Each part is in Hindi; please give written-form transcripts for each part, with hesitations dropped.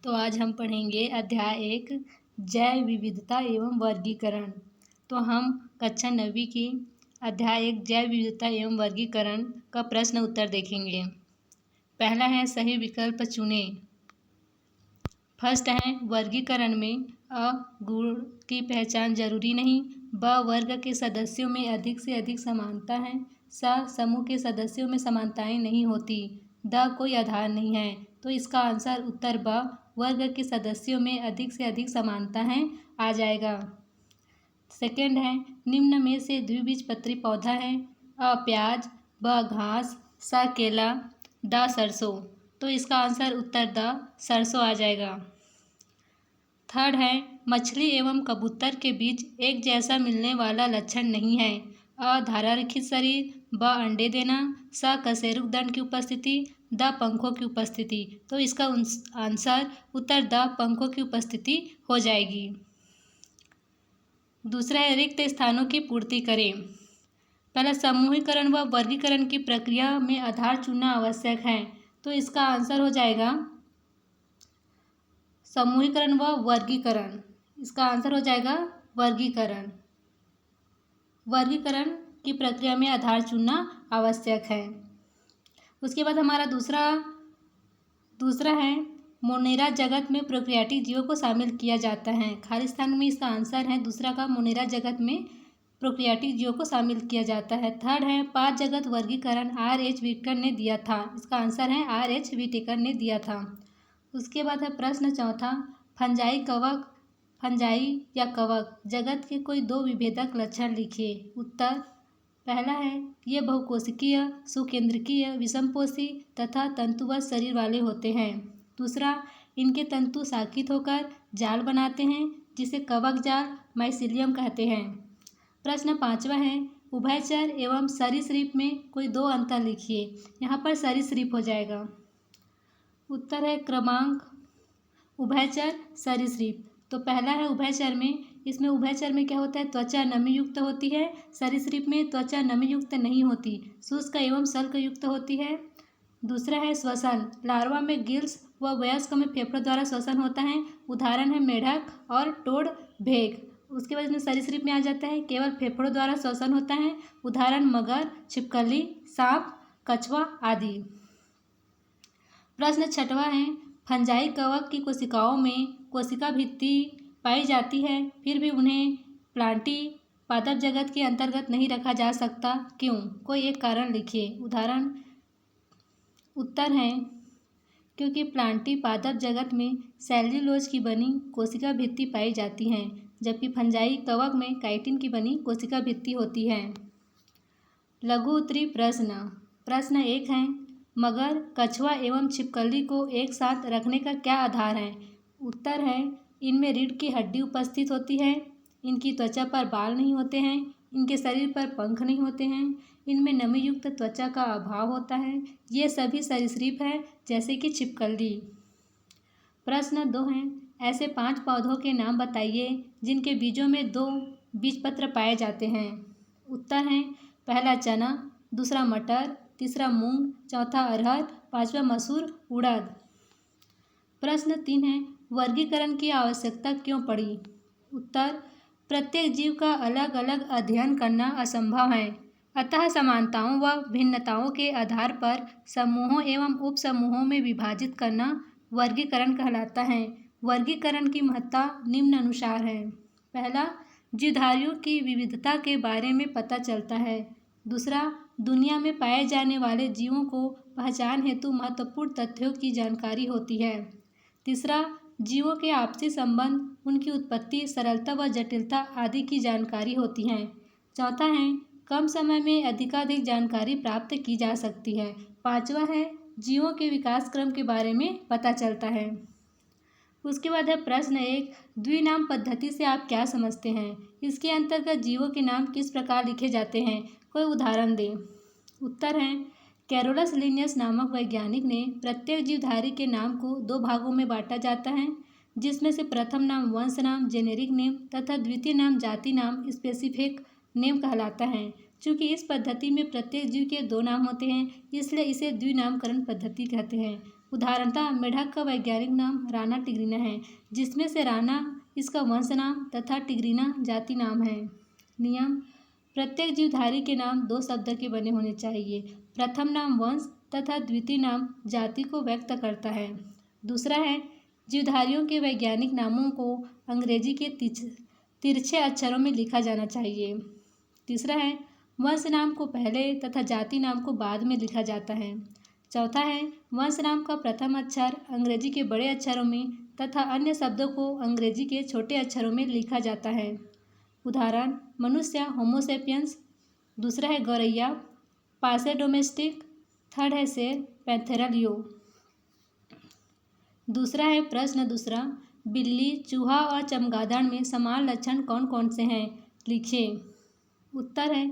तो आज हम पढ़ेंगे अध्याय 1 जैव विविधता एवं वर्गीकरण। तो हम कक्षा 9वीं की अध्याय 1 जैव विविधता एवं वर्गीकरण का प्रश्न उत्तर देखेंगे। पहला है सही विकल्प चुनें। फर्स्ट है वर्गीकरण में अ गुण की पहचान जरूरी नहीं, ब वर्ग के सदस्यों में अधिक से अधिक समानता है, स समूह के सदस्यों में समानताएं नहीं होती, द कोई आधार नहीं है। तो इसका आंसर उत्तर ब वर्ग के सदस्यों में अधिक से अधिक समानता है आ जाएगा। सेकंड है निम्न में से द्विबीजपत्री पौधा है, अ प्याज, ब घास, स केला, द सरसों। तो इसका आंसर उत्तर द सरसों आ जाएगा। थर्ड है मछली एवं कबूतर के बीच एक जैसा मिलने वाला लक्षण नहीं है, अ धारारहित शरीर, ब अंडे देना, स कशेरुक दंड की उपस्थिति, द पंखों की उपस्थिति। तो इसका आंसर उत्तर द पंखों की उपस्थिति हो जाएगी। दूसरा है रिक्त स्थानों की पूर्ति करें। पहला समूहीकरण व वर्गीकरण की प्रक्रिया में आधार चुनना आवश्यक है। तो इसका आंसर हो जाएगा समूहीकरण व वर्गीकरण। इसका आंसर हो जाएगा वर्गीकरण। वर्गीकरण की प्रक्रिया में आधार चुनना आवश्यक है। उसके बाद हमारा दूसरा है मोनेरा जगत में प्रोकैरियोटिक जीवों को शामिल किया जाता है। खाली स्थान में इसका आंसर है दूसरा का मोनेरा जगत में प्रोकैरियोटिक जीवों को शामिल किया जाता है। थर्ड है 5 जगत वर्गीकरण R.H. व्हिटेकर ने दिया था। इसका आंसर है R.H. व्हिटेकर ने दिया था। उसके बाद है प्रश्न चौथा फंजाई या कवक जगत के कोई 2 विभेदक लक्षण लिखिए। उत्तर पहला है ये बहुकोशिकीय, सुकेंद्रकीय, विषमपोषी तथा तंतुबद्ध शरीर वाले होते हैं। दूसरा इनके तंतु शाखित होकर जाल बनाते हैं जिसे कवक जाल माइसीलियम कहते हैं। प्रश्न पांचवा है उभयचर एवं सरीसृप में कोई 2 अंतर लिखिए। यहाँ पर सरीसृप हो जाएगा। उत्तर है क्रमांक उभयचर सरीसृप। तो पहला है उभयचर में, इसमें उभयचर में क्या होता है त्वचा नमी युक्त होती है, सरीसृप में त्वचा नमी युक्त नहीं होती, शुष्क एवं शल्क युक्त होती है। दूसरा है श्वसन, लार्वा में गिल्स व वयस्क में फेफड़ों द्वारा श्वसन होता है। उदाहरण है मेढक और टोड भेग। उसके बाद में सरीसृप में आ जाता है केवल फेफड़ों द्वारा श्वसन होता है। उदाहरण मगर, छिपकली, सांप, कछुआ आदि। प्रश्न छठवां है फंजाई कवक की कोशिकाओं में कोशिका भित्ति पाई जाती है, फिर भी उन्हें प्लांटी पादप जगत के अंतर्गत नहीं रखा जा सकता, क्यों? कोई एक कारण लिखिए। उदाहरण उत्तर है क्योंकि प्लांटी पादप जगत में सेल्यूलोज की बनी कोशिका भित्ति पाई जाती हैं, जबकि फंजाई कवक में काइटिन की बनी कोशिका भित्ति होती है। लघु उत्तरी प्रश्न 1 है मगर, कछुआ एवं छिपकली को एक साथ रखने का क्या आधार है? उत्तर है इनमें रीढ़ की हड्डी उपस्थित होती है, इनकी त्वचा पर बाल नहीं होते हैं, इनके शरीर पर पंख नहीं होते हैं, इनमें नमी युक्त त्वचा का अभाव होता है। ये सभी सरीसृप है जैसे कि छिपकली। प्रश्न 2 है ऐसे 5 पौधों के नाम बताइए जिनके बीजों में 2 बीजपत्र पाए जाते हैं। उत्तर है पहला चना, दूसरा मटर, तीसरा मूंग, चौथा अरहर, पांचवा मसूर उड़द। प्रश्न 3 है वर्गीकरण की आवश्यकता क्यों पड़ी? उत्तर प्रत्येक जीव का अलग अलग अध्ययन करना असंभव है, अतः समानताओं व भिन्नताओं के आधार पर समूहों एवं उपसमूहों में विभाजित करना वर्गीकरण कहलाता है। वर्गीकरण की महत्ता निम्न अनुसार है। पहला जीवधारियों की विविधता के बारे में पता चलता है। दूसरा दुनिया में पाए जाने वाले जीवों को पहचान हेतु महत्वपूर्ण तथ्यों की जानकारी होती है। तीसरा जीवों के आपसी संबंध, उनकी उत्पत्ति, सरलता व जटिलता आदि की जानकारी होती है। चौथा है कम समय में अधिकाधिक जानकारी प्राप्त की जा सकती है। पांचवा है जीवों के विकास क्रम के बारे में पता चलता है। उसके बाद है प्रश्न 1 द्विनाम पद्धति से आप क्या समझते हैं? इसके अंतर्गत जीवों के नाम किस प्रकार लिखे जाते हैं? कोई उदाहरण दें। उत्तर है कैरोलस लिनियस नामक वैज्ञानिक ने प्रत्येक जीवधारी के नाम को 2 भागों में बांटा जाता है, जिसमें से प्रथम नाम वंश नाम जेनेरिक नेम तथा द्वितीय नाम जाति नाम स्पेसिफिक नेम कहलाता है। चूँकि इस पद्धति में प्रत्येक जीव के 2 नाम होते हैं, इसलिए इसे द्विनामकरण पद्धति कहते हैं। उदाहरणतः मेढक का वैज्ञानिक नाम राना टिग्रिना है, जिसमें से राना इसका वंश नाम तथा टिग्रिना जाति नाम है। नियम: प्रत्येक जीवधारी के नाम 2 शब्द के बने होने चाहिए। प्रथम नाम वंश तथा द्वितीय नाम जाति को व्यक्त करता है। दूसरा है, जीवधारियों के वैज्ञानिक नामों को अंग्रेजी के तिरछे अक्षरों में लिखा जाना चाहिए। तीसरा है, वंश नाम को पहले तथा जाति नाम को बाद में लिखा जाता है। चौथा है, वंश नाम का प्रथम अक्षर अंग्रेजी के बड़े अक्षरों में तथा अन्य शब्दों को अंग्रेजी के छोटे अक्षरों में लिखा जाता है। उदाहरण: मनुष्य होमो सेपियंस, दूसरा है गौरैया पासे डोमेस्टिक, थर्ड है शेर पैंथेरा लियो। दूसरा है प्रश्न दूसरा, बिल्ली, चूहा और चमगादड़ में समान लक्षण कौन कौन से हैं? लिखें। उत्तर है,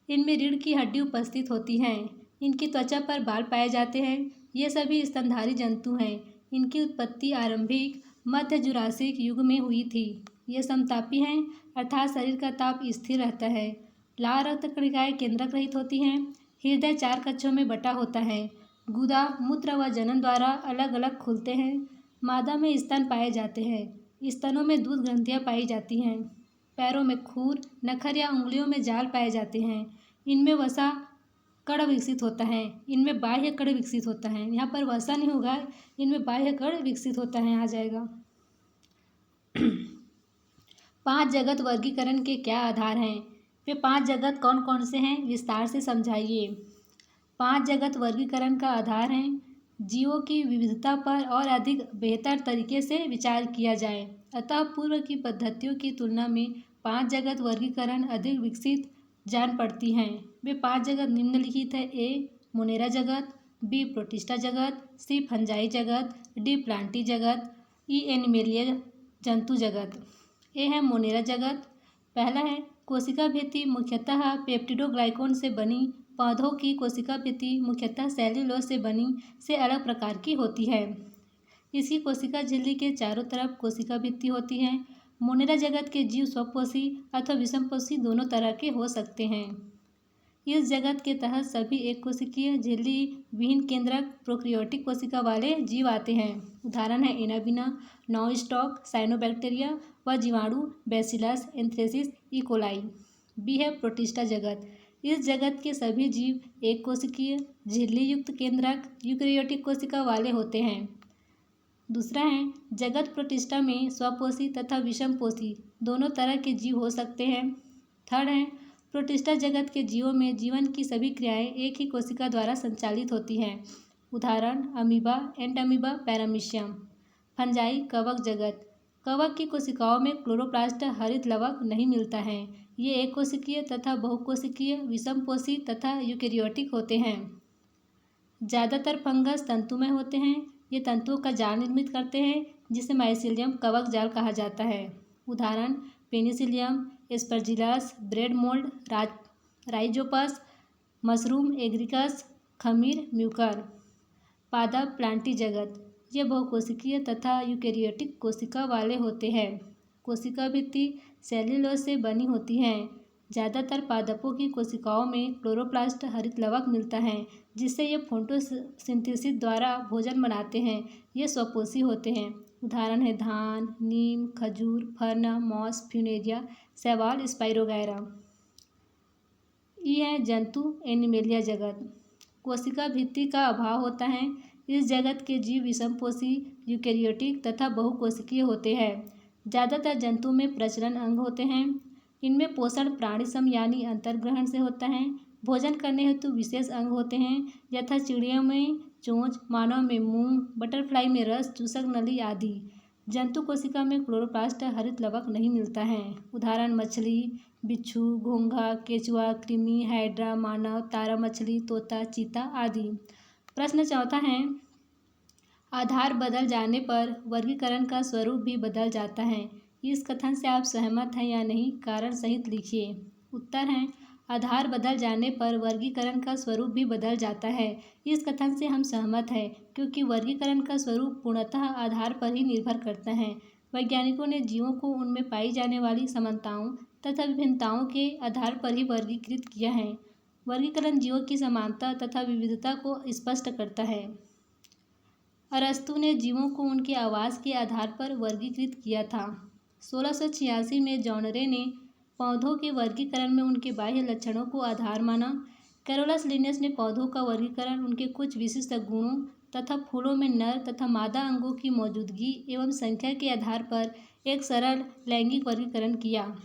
इनमें रीढ़ की हड्डी उपस्थित होती है। इनकी त्वचा पर बाल पाए जाते हैं। ये सभी स्तनधारी जंतु हैं। इनकी उत्पत्ति आरंभिक मध्य जुरासिक युग में हुई थी। ये समतापी हैं, अर्थात शरीर का ताप स्थिर रहता है। लाल रक्त कणिकाएं केंद्रक रहित होती हैं। हृदय 4 कक्षों में बटा होता है। गुदा मूत्र व जनन द्वारा अलग अलग खुलते हैं। मादा में स्तन पाए जाते हैं। स्तनों में दूध ग्रंथियां पाई जाती हैं। पैरों में खुर, नखर या उंगलियों में जाल पाए जाते हैं। इनमें वसा कण विकसित होता है। इनमें बाह्य कण विकसित होता है। यहाँ पर वसा नहीं होगा, इनमें बाह्य कण विकसित होता है, आ जाएगा। 5 जगत वर्गीकरण के क्या आधार हैं? वे 5 जगत कौन कौन से हैं, विस्तार से समझाइए। 5 जगत वर्गीकरण का आधार हैं, जीवों की विविधता पर और अधिक बेहतर तरीके से विचार किया जाए। अतः पूर्व की पद्धतियों की तुलना में 5 जगत वर्गीकरण अधिक विकसित जान पड़ती हैं। वे 5 जगत निम्नलिखित है: ए मोनेरा जगत, बी प्रोटिस्टा जगत, सी फंजाई जगत, डी प्लांटी जगत, ई एनिमेलिया जंतु जगत। ए है मोनेरा जगत। पहला है कोशिका भित्ति मुख्यतः पेप्टिडोग्लाइकोन से बनी। पौधों की कोशिका भित्ति मुख्यतः सेल्यूलोज से बनी से अलग प्रकार की होती है। इसकी कोशिका झिल्ली के चारों तरफ कोशिका भित्ति होती है। मोनेरा जगत के जीव स्वपोषी अथवा विषमपोषी दोनों तरह के हो सकते हैं। इस जगत के तहत सभी एक कोशिकीय झिल्ली विहीन केंद्रक प्रोकैरियोटिक कोशिका वाले जीव आते हैं। उदाहरण है एनाबीना, नॉनस्टॉक, साइनोबैक्टीरिया व जीवाणु Bacillus anthracis E coli. B है प्रोटिस्टा जगत। इस जगत के सभी जीव एक कोशिकीय झिल्ली युक्त केंद्रक यूकेरियोटिक कोशिका वाले होते हैं। दूसरा है जगत प्रोटिस्टा में स्वपोषी तथा विषमपोषी दोनों तरह के जीव हो सकते हैं। थर्ड है प्रोटिस्टा जगत के जीवों में जीवन की सभी क्रियाएं एक ही कोशिका द्वारा संचालित होती हैं। उदाहरण अमीबा, एंटअमीबा, पैरामीशियम। फंजाई कवक जगत। कवक की कोशिकाओं में क्लोरोप्लास्ट हरित लवक नहीं मिलता है। ये एक कोशिकीय तथा बहुकोशिकीय विषमपोषी तथा यूकेरियोटिक होते हैं। ज़्यादातर फंगस तंतुमय होते हैं। ये तंतुओं का जाल निर्मित करते हैं जिसे माइसीलियम कवक जाल कहा जाता है। उदाहरण penicillium, aspergillus, bread mould, rhizopus, mushroom agaricus, खमीर, म्यूकर। पादप प्लांटी जगत। ये बहुकोशिकीय तथा यूकेरियोटिक कोशिका वाले होते हैं। कोशिका भित्ति सेल्यूलोज से बनी होती हैं। ज़्यादातर पादपों की कोशिकाओं में क्लोरोप्लास्ट हरित लवक मिलता है जिससे ये फोटोसिंथेसिस द्वारा भोजन बनाते हैं। ये स्वपोषी होते हैं। उदाहरण है धान, नीम, खजूर, फर्न, मॉस, फ्यूनेरिया, शैवाल, स्पाइरोगैरा। ये है जंतु एनिमेलिया जगत। कोशिका भित्ति का अभाव होता है। इस जगत के जीव विषमपोषी, यूकेरियोटिक तथा बहुकोशिकीय होते हैं। ज़्यादातर जंतु में प्रजनन अंग होते हैं। इनमें पोषण प्राणिसम यानी अंतर्ग्रहण से होता है। भोजन करने हेतु विशेष अंग होते हैं यथा चिड़ियों में चोंच, मानव में मुंह, बटरफ्लाई में रस चूसक नली आदि। जंतु कोशिका में क्लोरोप्लास्ट हरित लवक नहीं मिलता है। उदाहरण मछली, बिच्छू, घोंघा, केचुआ, कृमि, हाइड्रा, मानव, तारा मछली, तोता, चीता आदि। प्रश्न चौथा है आधार बदल जाने पर वर्गीकरण का स्वरूप भी बदल जाता है। इस कथन से आप सहमत हैं या नहीं, कारण सहित लिखिए। उत्तर है आधार बदल जाने पर वर्गीकरण का स्वरूप भी बदल जाता है। इस कथन से हम सहमत हैं क्योंकि वर्गीकरण का स्वरूप पूर्णतः आधार पर ही निर्भर करता है। वैज्ञानिकों ने जीवों को उनमें पाई जाने वाली समानताओं तथा विभिन्नताओं के आधार पर ही वर्गीकृत किया है। वर्गीकरण जीवों की समानता तथा विविधता को स्पष्ट करता है। अरस्तु ने जीवों को उनके आवास के आधार पर वर्गीकृत किया था। 1686 में जॉनरे ने पौधों के वर्गीकरण में उनके बाह्य लक्षणों को आधार माना। कैरोलस लिनेस ने पौधों का वर्गीकरण उनके कुछ विशिष्ट गुणों तथा फूलों में नर तथा मादा अंगों की मौजूदगी एवं संख्या के आधार पर एक सरल लैंगिक वर्गीकरण किया।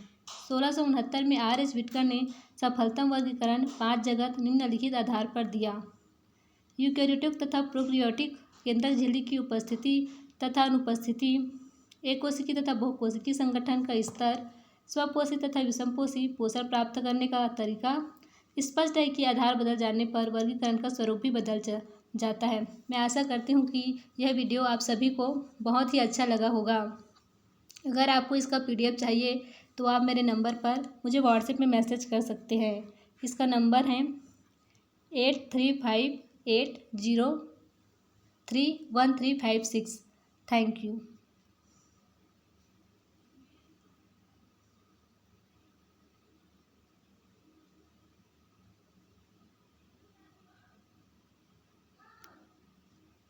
1669 में R.H. व्हिटकर ने सफलतम वर्गीकरण 5 जगत निम्नलिखित आधार पर दिया। यूकैरियोटिक तथा प्रोकैरियोटिक केंद्रक झिल्ली की उपस्थिति तथा अनुपस्थिति, एककोशिकी तथा बहुकोशिकीय संगठन का स्तर, स्वपोषी तथा विषमपोषी पोषण प्राप्त करने का तरीका। स्पष्ट है कि आधार बदल जाने पर वर्गीकरण का स्वरूप भी बदल जाता है। मैं आशा करती हूँ कि यह वीडियो आप सभी को बहुत ही अच्छा लगा होगा। अगर आपको इसका PDF चाहिए तो आप मेरे नंबर पर मुझे व्हाट्सएप में मैसेज कर सकते हैं। इसका नंबर है 8358031356। Thank you.